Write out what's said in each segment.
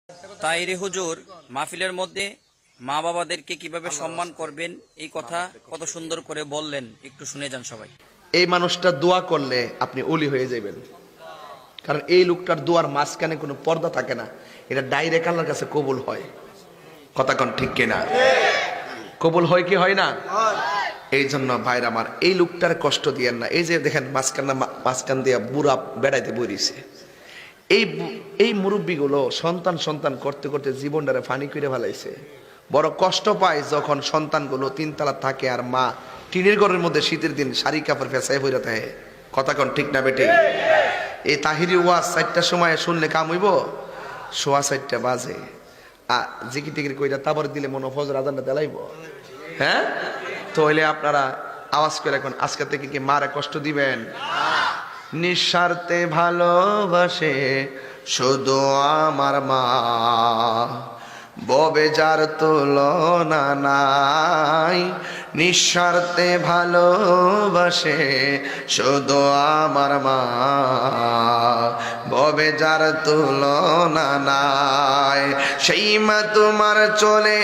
তাইরে হুজুর মাহফিলের মধ্যে মা বাবাদেরকে কিভাবে সম্মান করবেন এই কথা কত সুন্দর করে বললেন, একটু শুনে যান সবাই। এই মানুষটা দোয়া করলে আপনি ওলি হয়ে যাবেন, কারণ এই লোকটার দোয়ার মাঝখানে কোনো পর্দা থাকে না, এটা ডাইরেক্ট আল্লাহর কাছে কবুল হয়। কথা কোন ঠিক কিনা? কবুল হয় কি হয় না? এই জন্য ভাইরা আমার, এই লোকটার কষ্ট দিয়েন না। এই যে দেখেন মাঝখান দিয়া বুড়া বেড়াইতে বইছে, এই মুরব্বীগুলো সন্তান সন্তান করতে করতে জীবনটারে ফানি করে ফেলাইছে। বড় কষ্ট পায় যখন সন্তানগুলো তিনতলা থাকে আর মা টিনের ঘরের মধ্যে শীতের দিন শাড়ি কাপড় ফেসায় বইরা থাকে। কথা কোন ঠিক না বেটে? এই তাহিরি ওয়াজ 4টার সময় শুনলে কাম হইব? 4:15 বাজে জিকির টিকির কইরা তারপর দিলে মনে ফজর আজানটা দেলাইব। হ্যাঁ, তো হইলে আপনারা আওয়াজ করে এখন আজকে থেকে কি মারে কষ্ট দিবেন? নিঃস্বার্থে ভালোবাসে শুধু আমার মা, ববে যার তুলনা নাই। নিঃস্বার্থে ভালোবাসে শুধু আমার মা, ববে যার তুলনা নাই। সেই মা তোমার চলে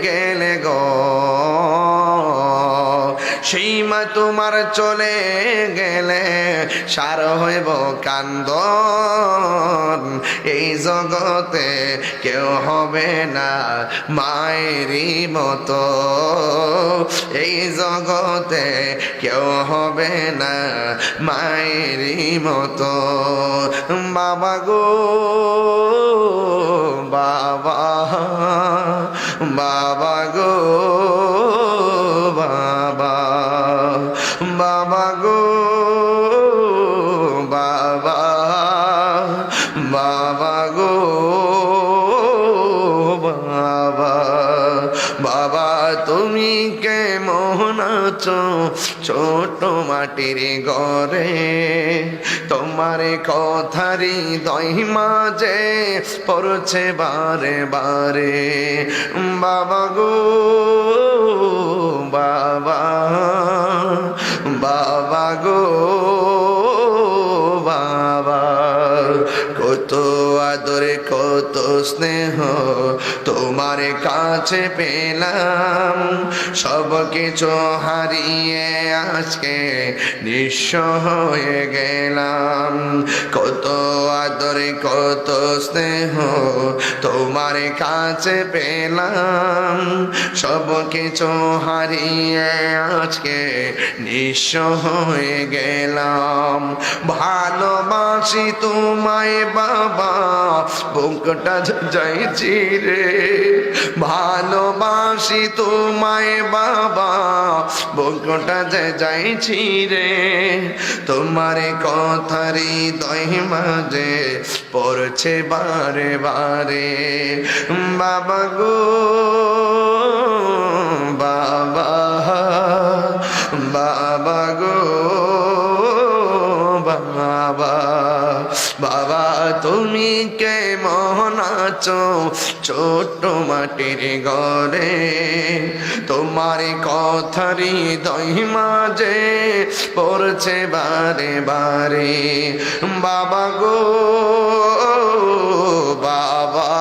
গেলে গো, সেই মা তোমার চলে গেলে সার হইব কান্দন। এই জগতে কেউ হবে না মায়েরই মতো, এই জগতে কেউ হবে না মায়েরই মতো। বাবা গো বাবা, বাবা গো বাবা, বাবা গো বাবা, বাবা গো বাবা। বাবা তুমি কেমন আছো ছোট মাটির ঘরে, তোমার কথারই দই মাঝে পড়ছে বারে বারে। বাবা গো বাবা, বাবা গো বাবা। কত আদরে কত স্নেহ তোমার কাছে পেলাম, সব কিছু হারিয়ে আজকে নিঃস্ব হয়ে গেলাম। কত আদরে কত স্নেহ তোমার কাছে পেলাম, সব কিছু হারিয়ে আজকে নিঃস্ব হয়ে গেলাম। ভালোবাসি তোমায় বাবা, বুকটা যাইছি রে। ভালোবাসি তোমায় বাবা, বুকটা যাইছি রে। তোমার কথারই দই মাঝে পড়ছে বারে বারে। বাবা গো বাবা, বাবা গো বাবা। বাবা তুমি কেমন আছো ছোট মাটির ঘরে, তোমার কথারই দই মাঝে পড়ছে বারে বারে। বাবা গো বাবা,